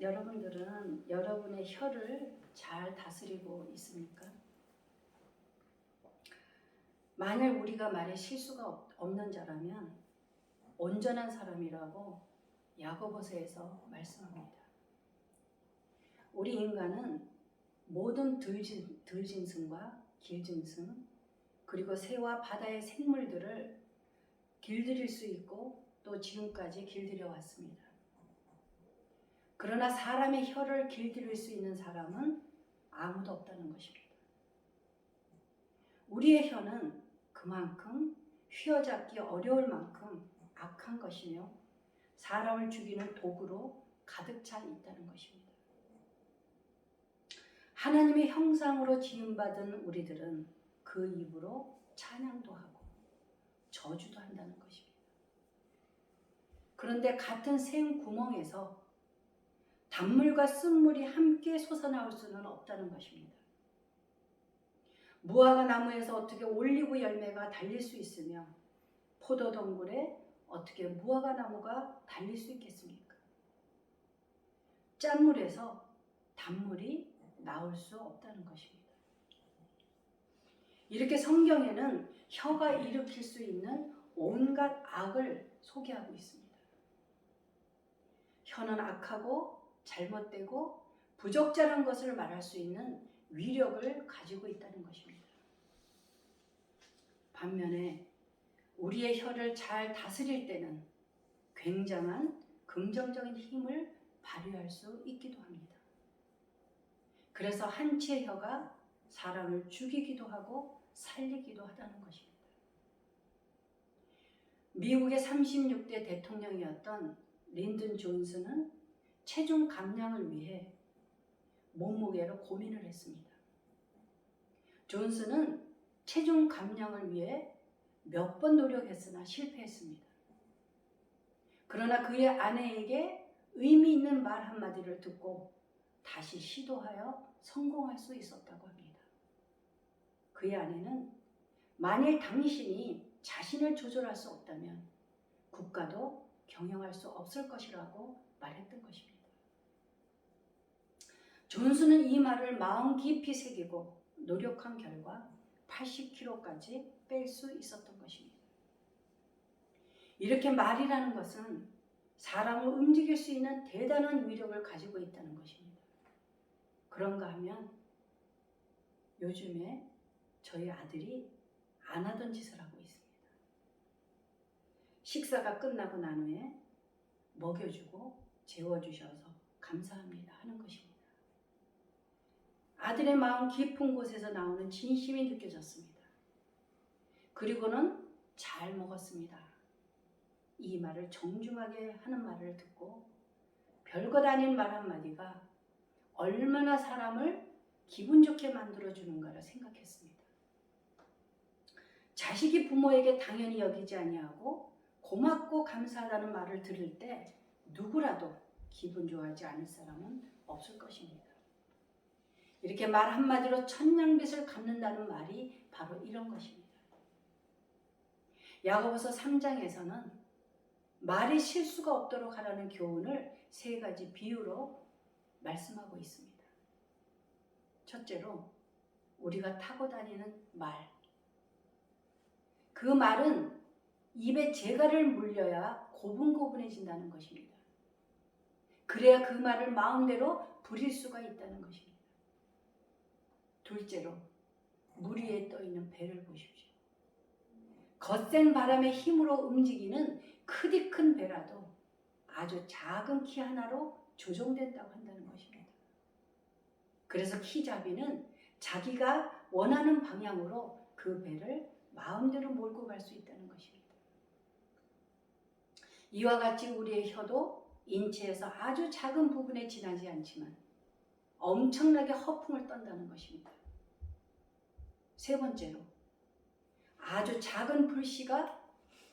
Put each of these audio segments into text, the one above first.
여러분들은 여러분의 혀를 잘 다스리고 있습니까? 만일 우리가 말에 실수가 없는 자라면 온전한 사람이라고 야고보서에서 말씀합니다. 우리 인간은 모든 들짐승과 길짐승 그리고 새와 바다의 생물들을 길들일 수 있고 또 지금까지 길들여 왔습니다. 그러나 사람의 혀를 길들일 수 있는 사람은 아무도 없다는 것입니다. 우리의 혀는 그만큼 휘어잡기 어려울 만큼 악한 것이며 사람을 죽이는 도구로 가득 차 있다는 것입니다. 하나님의 형상으로 지음받은 우리들은 그 입으로 찬양도 하고 저주도 한다는 것입니다. 그런데 같은 생구멍에서 단물과 쓴물이 함께 솟아나올 수는 없다는 것입니다. 무화과 나무에서 어떻게 올리브 열매가 달릴 수 있으며 포도동굴에 어떻게 무화과 나무가 달릴 수 있겠습니까? 짠물에서 단물이 나올 수 없다는 것입니다. 이렇게 성경에는 혀가 일으킬 수 있는 온갖 악을 소개하고 있습니다. 혀는 악하고 잘못되고 부적절한 것을 말할 수 있는 위력을 가지고 있다는 것입니다. 반면에 우리의 혀를 잘 다스릴 때는 굉장한 긍정적인 힘을 발휘할 수 있기도 합니다. 그래서 한치의 혀가 사람을 죽이기도 하고 살리기도 하다는 것입니다. 미국의 36대 대통령이었던 린든 존슨은 체중 감량을 위해 몸무게로 고민을 했습니다. 존슨은 체중 감량을 위해 몇 번 노력했으나 실패했습니다. 그러나 그의 아내에게 의미 있는 말 한마디를 듣고 다시 시도하여 성공할 수 있었다고 합니다. 그의 아내는 만일 당신이 자신을 조절할 수 없다면 국가도 경영할 수 없을 것이라고 말했던 것입니다. 존슨은 이 말을 마음 깊이 새기고 노력한 결과 80kg까지 뺄 수 있었던 것입니다. 이렇게 말이라는 것은 사람을 움직일 수 있는 대단한 위력을 가지고 있다는 것입니다. 그런가 하면 요즘에 저희 아들이 안 하던 짓을 하고 있습니다. 식사가 끝나고 난 후에 먹여주고 재워주셔서 감사합니다 하는 것입니다. 아들의 마음 깊은 곳에서 나오는 진심이 느껴졌습니다. 그리고는 잘 먹었습니다. 이 말을 정중하게 하는 말을 듣고 별것 아닌 말 한마디가 얼마나 사람을 기분 좋게 만들어주는가를 생각했습니다. 자식이 부모에게 당연히 여기지 아니하고 고맙고 감사하다는 말을 들을 때 누구라도 기분 좋아하지 않을 사람은 없을 것입니다. 이렇게 말 한마디로 천냥빚을 갚는다는 말이 바로 이런 것입니다. 야고보서 3장에서는 말이 실수가 없도록 하라는 교훈을 3가지 비유로 말씀하고 있습니다. 첫째로 우리가 타고 다니는 말. 그 말은 입에 재갈을 물려야 고분고분해진다는 것입니다. 그래야 그 말을 마음대로 부릴 수가 있다는 것입니다. 둘째로 물 위에 떠 있는 배를 보십시오. 거센 바람의 힘으로 움직이는 크디 큰 배라도 아주 작은 키 하나로 조종된다고 한다는 것입니다. 그래서 키잡이는 자기가 원하는 방향으로 그 배를 마음대로 몰고 갈 수 있다는 것입니다. 이와 같이 우리의 혀도 인체에서 아주 작은 부분에 지나지 않지만 엄청나게 허풍을 떤다는 것입니다. 세 번째로 아주 작은 불씨가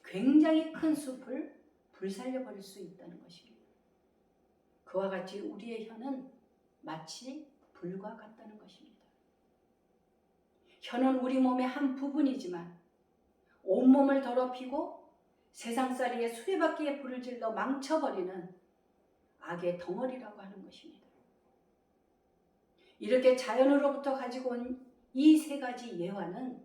굉장히 큰 숲을 불살려 버릴 수 있다는 것입니다. 그와 같이 우리의 혀는 마치 불과 같다는 것입니다. 혀는 우리 몸의 한 부분이지만 온몸을 더럽히고 세상살이에 수레바퀴에 불을 질러 망쳐버리는 악의 덩어리라고 하는 것입니다. 이렇게 자연으로부터 가지고 온 이 세 가지 예화는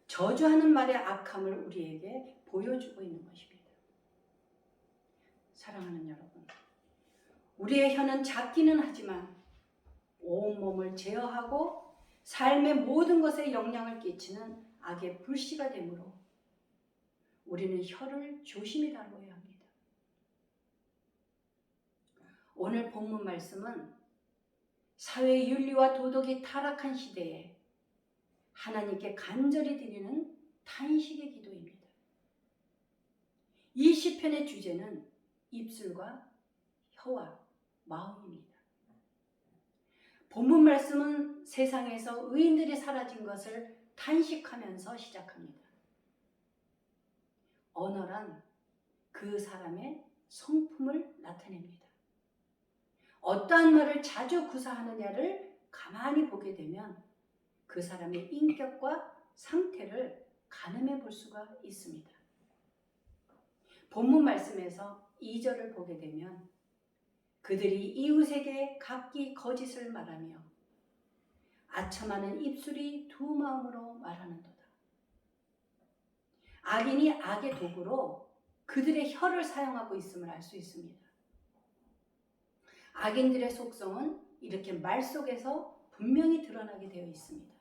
저주하는 말의 악함을 우리에게 보여주고 있는 것입니다. 사랑하는 여러분, 우리의 혀는 작기는 하지만 온몸을 제어하고 삶의 모든 것에 영향을 끼치는 악의 불씨가 되므로 우리는 혀를 조심히 다루어야 합니다. 오늘 본문 말씀은 사회 윤리와 도덕이 타락한 시대에 하나님께 간절히 드리는 탄식의 기도입니다. 이 시편의 주제는 입술과 혀와 마음입니다. 본문 말씀은 세상에서 의인들이 사라진 것을 탄식하면서 시작합니다. 언어란 그 사람의 성품을 나타냅니다. 어떠한 말을 자주 구사하느냐를 가만히 보게 되면 그 사람의 인격과 상태를 가늠해 볼 수가 있습니다. 본문 말씀에서 2절을 보게 되면 그들이 이웃에게 각기 거짓을 말하며 아첨하는 입술이 두 마음으로 말하는도다. 악인이 악의 도구로 그들의 혀를 사용하고 있음을 알 수 있습니다. 악인들의 속성은 이렇게 말 속에서 분명히 드러나게 되어 있습니다.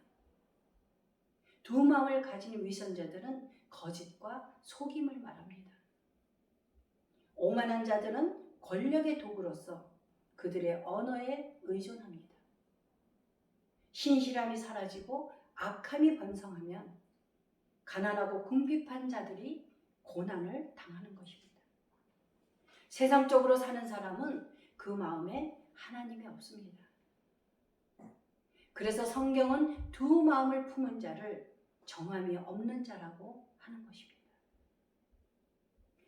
두 마음을 가진 위선자들은 거짓과 속임을 말합니다. 오만한 자들은 권력의 도구로서 그들의 언어에 의존합니다. 신실함이 사라지고 악함이 번성하면 가난하고 궁핍한 자들이 고난을 당하는 것입니다. 세상적으로 사는 사람은 그 마음에 하나님이 없습니다. 그래서 성경은 두 마음을 품은 자를 정함이 없는 자라고 하는 것입니다.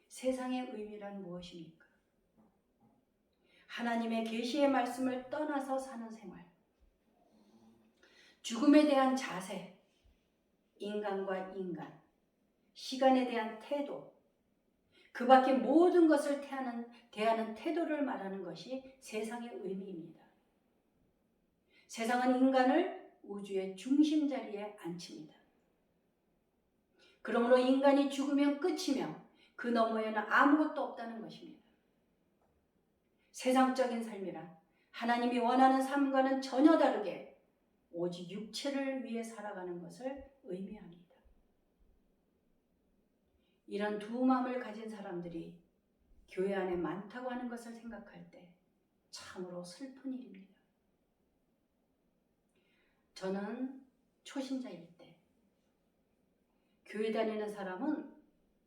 세상의 의미란 무엇입니까? 하나님의 계시의 말씀을 떠나서 사는 생활, 죽음에 대한 자세, 인간과 인간, 시간에 대한 태도, 그 밖의 모든 것을 대하는 태도를 말하는 것이 세상의 의미입니다. 세상은 인간을 우주의 중심 자리에 앉힙니다. 그러므로 인간이 죽으면 끝이며 그 너머에는 아무것도 없다는 것입니다. 세상적인 삶이란 하나님이 원하는 삶과는 전혀 다르게 오직 육체를 위해 살아가는 것을 의미합니다. 이런 두 마음을 가진 사람들이 교회 안에 많다고 하는 것을 생각할 때 참으로 슬픈 일입니다. 저는 초신자일 때 교회 다니는 사람은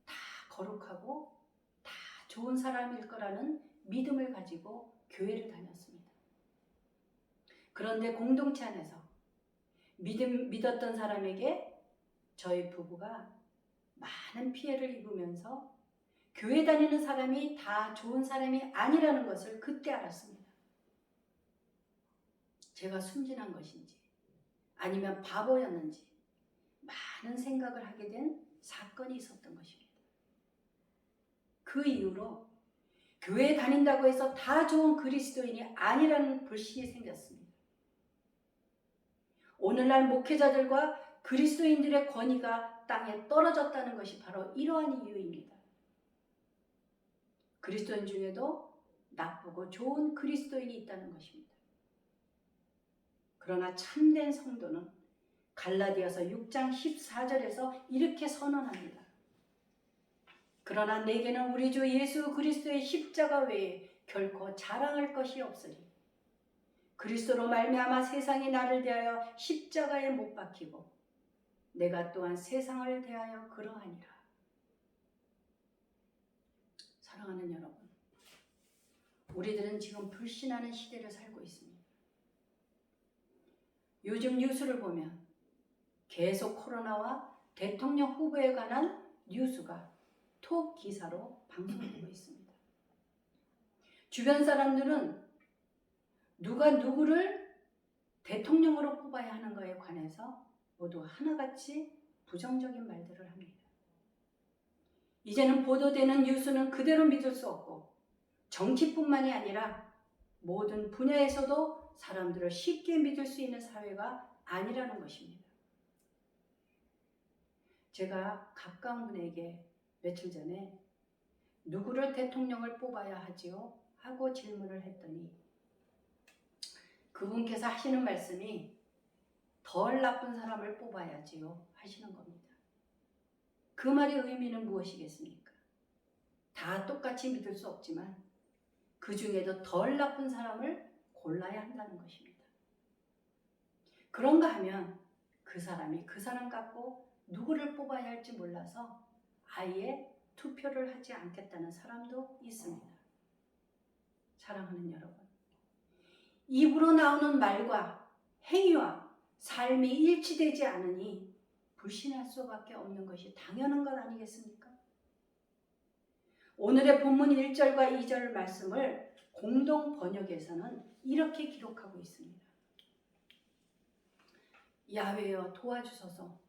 다 거룩하고 다 좋은 사람일 거라는 믿음을 가지고 교회를 다녔습니다. 그런데 공동체 안에서 믿었던 사람에게 저희 부부가 많은 피해를 입으면서 교회 다니는 사람이 다 좋은 사람이 아니라는 것을 그때 알았습니다. 제가 순진한 것인지 아니면 바보였는지 많은 생각을 하게 된 사건이 있었던 것입니다. 그 이후로 교회에 다닌다고 해서 다 좋은 그리스도인이 아니라는 불신이 생겼습니다. 오늘날 목회자들과 그리스도인들의 권위가 땅에 떨어졌다는 것이 바로 이러한 이유입니다. 그리스도인 중에도 나쁘고 좋은 그리스도인이 있다는 것입니다. 그러나 참된 성도는 갈라디아서 6장 14절에서 이렇게 선언합니다. 그러나 내게는 우리 주 예수 그리스도의 십자가 외에 결코 자랑할 것이 없으리. 그리스도로 말미암아 세상이 나를 대하여 십자가에 못 박히고 내가 또한 세상을 대하여 그러하니라. 사랑하는 여러분, 우리들은 지금 불신하는 시대를 살고 있습니다. 요즘 뉴스를 보면 계속 코로나와 대통령 후보에 관한 뉴스가 톱 기사로 방송되고 있습니다. 주변 사람들은 누가 누구를 대통령으로 뽑아야 하는가에 관해서 모두 하나같이 부정적인 말들을 합니다. 이제는 보도되는 뉴스는 그대로 믿을 수 없고 정치뿐만이 아니라 모든 분야에서도 사람들을 쉽게 믿을 수 있는 사회가 아니라는 것입니다. 제가 가까운 분에게 며칠 전에 누구를 대통령을 뽑아야 하지요? 하고 질문을 했더니 그분께서 하시는 말씀이 덜 나쁜 사람을 뽑아야지요 하시는 겁니다. 그 말의 의미는 무엇이겠습니까? 다 똑같이 믿을 수 없지만 그 중에도 덜 나쁜 사람을 골라야 한다는 것입니다. 그런가 하면 그 사람이 그 사람 같고 누구를 뽑아야 할지 몰라서 아예 투표를 하지 않겠다는 사람도 있습니다. 사랑하는 여러분, 입으로 나오는 말과 행위와 삶이 일치되지 않으니 불신할 수밖에 없는 것이 당연한 것 아니겠습니까? 오늘의 본문 1절과 2절 말씀을 공동 번역에서는 이렇게 기록하고 있습니다. 야훼여 도와주소서.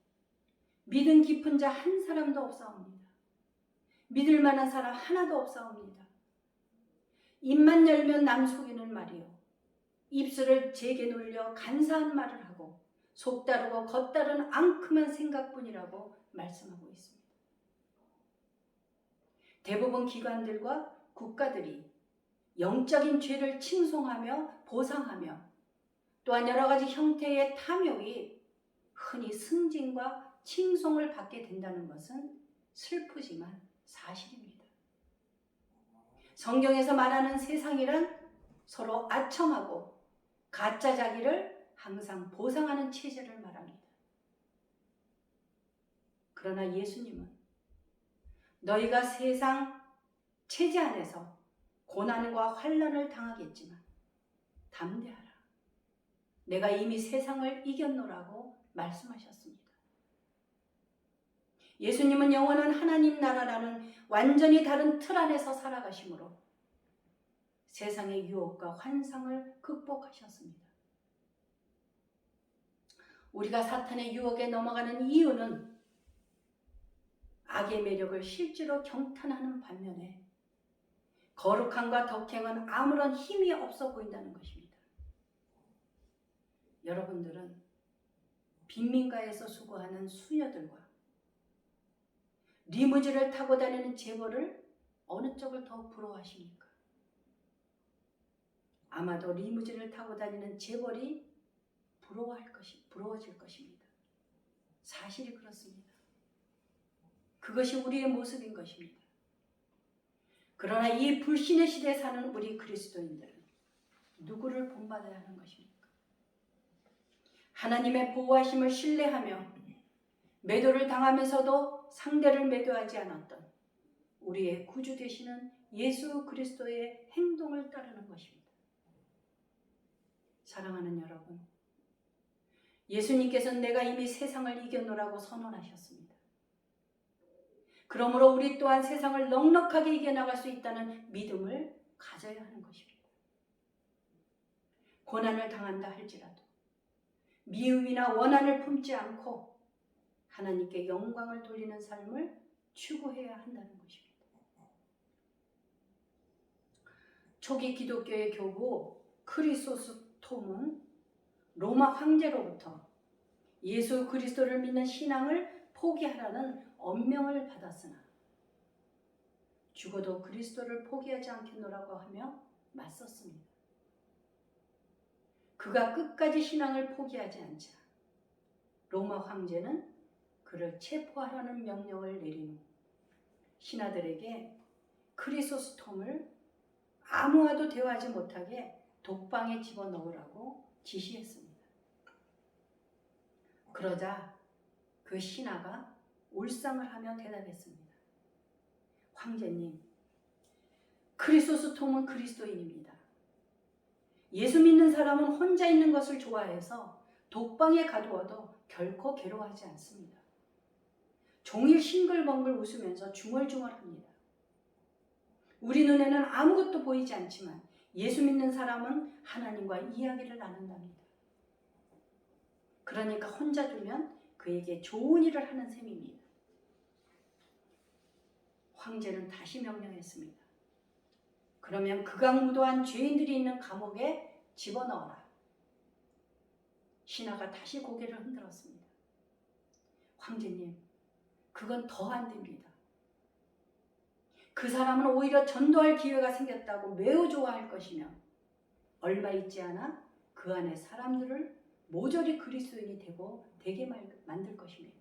믿음 깊은 자 한 사람도 없사옵니다. 믿을 만한 사람 하나도 없사옵니다. 입만 열면 남 속이는 말이요, 입술을 제게 놀려 간사한 말을 하고 속다르고 겉다른 앙큼한 생각뿐이라고 말씀하고 있습니다. 대부분 기관들과 국가들이 영적인 죄를 칭송하며 보상하며 또한 여러 가지 형태의 탐욕이 흔히 승진과 칭송을 받게 된다는 것은 슬프지만 사실입니다. 성경에서 말하는 세상이란 서로 아첨하고 가짜 자기를 항상 보상하는 체제를 말합니다. 그러나 예수님은 너희가 세상 체제 안에서 고난과 환난을 당하겠지만 담대하라. 내가 이미 세상을 이겼노라고 말씀하셨습니다. 예수님은 영원한 하나님 나라라는 완전히 다른 틀 안에서 살아가심으로 세상의 유혹과 환상을 극복하셨습니다. 우리가 사탄의 유혹에 넘어가는 이유는 악의 매력을 실제로 경탄하는 반면에 거룩함과 덕행은 아무런 힘이 없어 보인다는 것입니다. 여러분들은 빈민가에서 수고하는 수녀들과 리무진을 타고 다니는 재벌을 어느 쪽을 더 부러워하십니까? 아마도 리무진을 타고 다니는 재벌이 부러워질 것입니다. 사실이 그렇습니다. 그것이 우리의 모습인 것입니다. 그러나 이 불신의 시대에 사는 우리 그리스도인들은 누구를 본받아야 하는 것입니까? 하나님의 보호하심을 신뢰하며 매도를 당하면서도 상대를 매도하지 않았던 우리의 구주 되시는 예수 그리스도의 행동을 따르는 것입니다. 사랑하는 여러분, 예수님께서는 내가 이미 세상을 이겨노라고 선언하셨습니다. 그러므로 우리 또한 세상을 넉넉하게 이겨나갈 수 있다는 믿음을 가져야 하는 것입니다. 고난을 당한다 할지라도 미움이나 원한을 품지 않고 하나님께 영광을 돌리는 삶을 추구해야 한다는 것입니다. 초기 기독교의 교부 크리소스톰은 로마 황제로부터 예수 그리스도를 믿는 신앙을 포기하라는 엄명을 받았으나 죽어도 그리스도를 포기하지 않겠노라고 하며 맞섰습니다. 그가 끝까지 신앙을 포기하지 않자 로마 황제는 그를 체포하라는 명령을 내린 후 신하들에게 크리소스톰을 아무와도 대화하지 못하게 독방에 집어넣으라고 지시했습니다. 그러자 그 신하가 울상을 하며 대답했습니다. 황제님, 크리소스톰은 그리스도인입니다. 예수 믿는 사람은 혼자 있는 것을 좋아해서 독방에 가두어도 결코 괴로워하지 않습니다. 종일 싱글벙글 웃으면서 중얼중얼합니다. 우리 눈에는 아무것도 보이지 않지만 예수 믿는 사람은 하나님과 이야기를 나눈답니다. 그러니까 혼자 두면 그에게 좋은 일을 하는 셈입니다. 황제는 다시 명령했습니다. 그러면 극악무도한 죄인들이 있는 감옥에 집어넣어라. 신하가 다시 고개를 흔들었습니다. 황제님, 그건 더 안 됩니다. 그 사람은 오히려 전도할 기회가 생겼다고 매우 좋아할 것이며 얼마 있지 않아 그 안에 사람들을 모조리 그리스도인이 되게 만들 것입니다.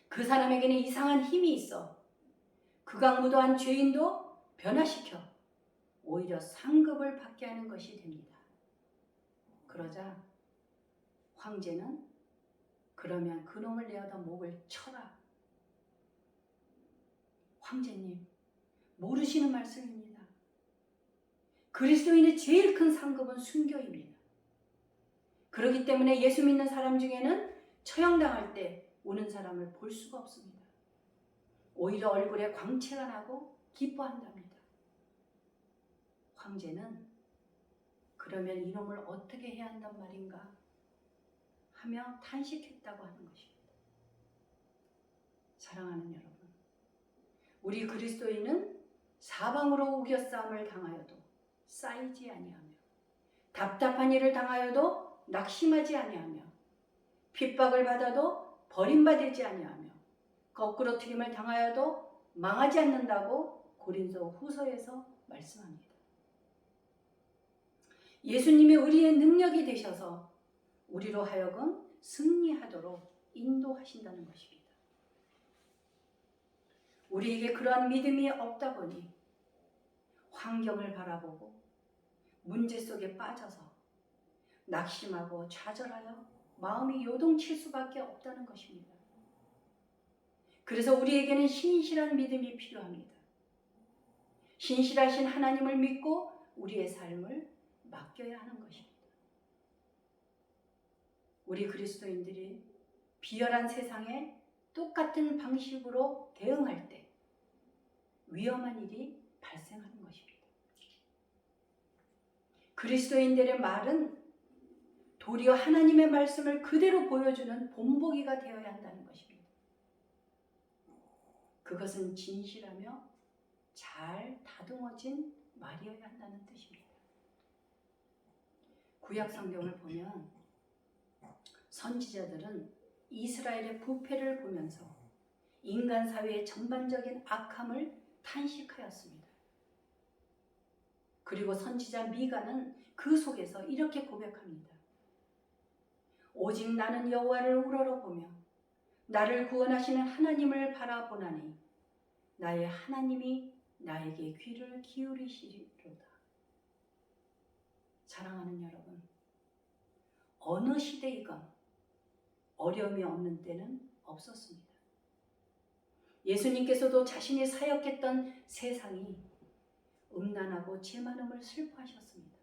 그 사람에게는 이상한 힘이 있어 극악무도한 죄인도 변화시켜 오히려 상급을 받게 하는 것이 됩니다. 그러자 황제는 그러면 그놈을 내어다 목을 쳐라. 황제님, 모르시는 말씀입니다. 그리스도인의 제일 큰 상급은 순교입니다. 그렇기 때문에 예수 믿는 사람 중에는 처형당할 때 우는 사람을 볼 수가 없습니다. 오히려 얼굴에 광채가 나고 기뻐한답니다. 황제는 그러면 이놈을 어떻게 해야 한단 말인가 하며 탄식했다고 하는 것입니다. 사랑하는 여러분, 우리 그리스도인은 사방으로 우겨싸움을 당하여도 쌓이지 아니하며 답답한 일을 당하여도 낙심하지 아니하며 핍박을 받아도 버림받지 아니하며 거꾸로 튀김을 당하여도 망하지 않는다고 고린도 후서에서 말씀합니다. 예수님이 우리의 능력이 되셔서 우리로 하여금 승리하도록 인도하신다는 것입니다. 우리에게 그러한 믿음이 없다 보니 환경을 바라보고 문제 속에 빠져서 낙심하고 좌절하여 마음이 요동칠 수밖에 없다는 것입니다. 그래서 우리에게는 신실한 믿음이 필요합니다. 신실하신 하나님을 믿고 우리의 삶을 맡겨야 하는 것입니다. 우리 그리스도인들이 비열한 세상에 똑같은 방식으로 대응할 때 위험한 일이 발생하는 것입니다. 그리스도인들의 말은 도리어 하나님의 말씀을 그대로 보여주는 본보기가 되어야 한다는 것입니다. 그것은 진실하며 잘 다듬어진 말이어야 한다는 뜻입니다. 구약 성경을 보면 선지자들은 이스라엘의 부패를 보면서 인간 사회의 전반적인 악함을 탄식하였습니다. 그리고 선지자 미가는 그 속에서 이렇게 고백합니다. 오직 나는 여호와를 우러러보며 나를 구원하시는 하나님을 바라보나니 나의 하나님이 나에게 귀를 기울이시리로다. 사랑하는 여러분, 어느 시대이건 어려움이 없는 때는 없었습니다. 예수님께서도 자신이 사역했던 세상이 음란하고 죄 많음을 슬퍼하셨습니다.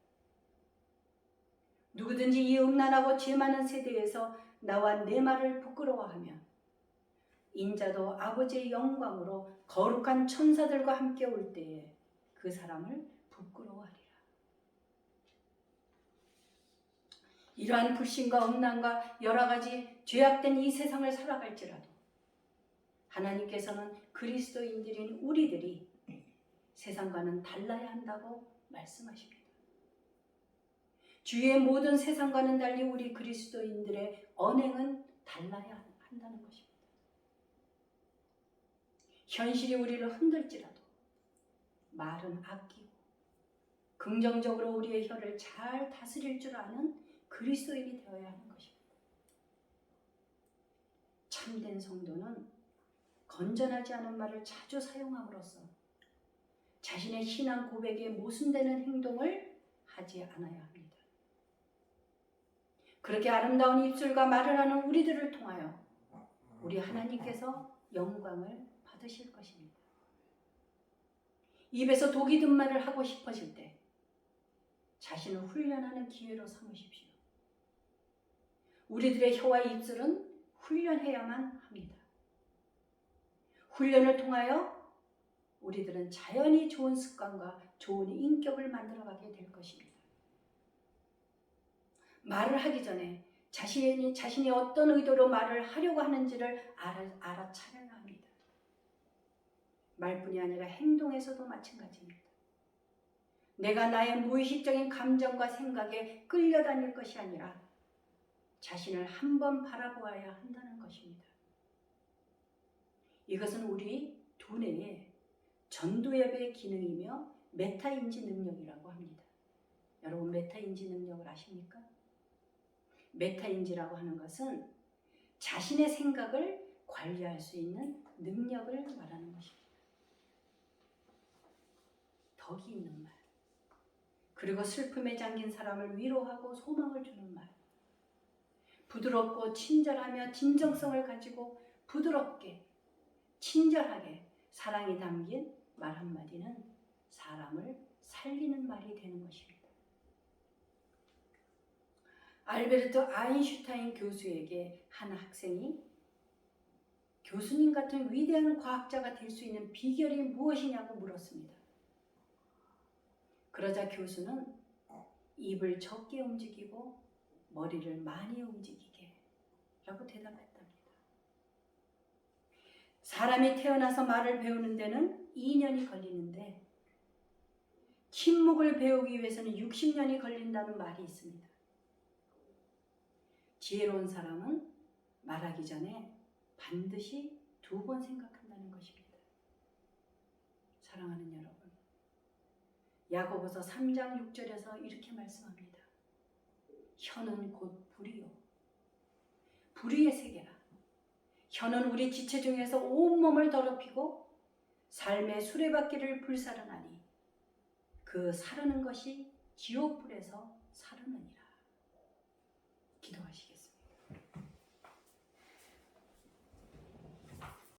누구든지 이 음란하고 죄 많은 세대에서 나와 내 말을 부끄러워하며 인자도 아버지의 영광으로 거룩한 천사들과 함께 올 때에 그 사람을 부끄러워하리라. 이러한 불신과 음란과 여러 가지 죄악된 이 세상을 살아갈지라도 하나님께서는 그리스도인들인 우리들이 세상과는 달라야 한다고 말씀하십니다. 주위의 모든 세상과는 달리 우리 그리스도인들의 언행은 달라야 한다는 것입니다. 현실이 우리를 흔들지라도 말은 아끼고 긍정적으로 우리의 혀를 잘 다스릴 줄 아는 그리스도인이 되어야 하는 것입니다. 참된 성도는 건전하지 않은 말을 자주 사용함으로써 자신의 신앙 고백에 모순되는 행동을 하지 않아야 합니다. 그렇게 아름다운 입술과 말을 하는 우리들을 통하여 우리 하나님께서 영광을 받으실 것입니다. 입에서 독이 든 말을 하고 싶어질 때 자신을 훈련하는 기회로 삼으십시오. 우리들의 혀와 입술은 훈련해야만 합니다. 훈련을 통하여 우리들은 자연히 좋은 습관과 좋은 인격을 만들어가게 될 것입니다. 말을 하기 전에 자신이 어떤 의도로 말을 하려고 하는지를 알아차려야 합니다. 말뿐이 아니라 행동에서도 마찬가지입니다. 내가 나의 무의식적인 감정과 생각에 끌려다닐 것이 아니라 자신을 한번 바라보아야 한다는 것입니다. 이것은 우리 두뇌의 전두엽의 기능이며 메타인지 능력이라고 합니다. 여러분 메타인지 능력을 아십니까? 메타인지라고 하는 것은 자신의 생각을 관리할 수 있는 능력을 말하는 것입니다. 덕이 있는 말, 그리고 슬픔에 잠긴 사람을 위로하고 소망을 주는 말, 부드럽고 친절하며 진정성을 가지고 부드럽게 친절하게 사랑이 담긴 말 한마디는 사람을 살리는 말이 되는 것입니다. 알베르트 아인슈타인 교수에게 한 학생이 교수님 같은 위대한 과학자가 될 수 있는 비결이 무엇이냐고 물었습니다. 그러자 교수는 입을 적게 움직이고 머리를 많이 움직이게 라고 대답했답니다. 사람이 태어나서 말을 배우는 데는 2년이 걸리는데 침묵을 배우기 위해서는 60년이 걸린다는 말이 있습니다. 지혜로운 사람은 말하기 전에 반드시 2번 생각한다는 것입니다. 사랑하는 여러분, 야고보서 3장 6절에서 이렇게 말씀합니다. 혀는 곧 불이요 불의의 세계라. 혀는 우리 지체 중에서 온몸을 더럽히고 삶의 수레바퀴를 불사르나니 그 사르는 것이 지옥불에서 사르느니라. 기도하시겠습니다.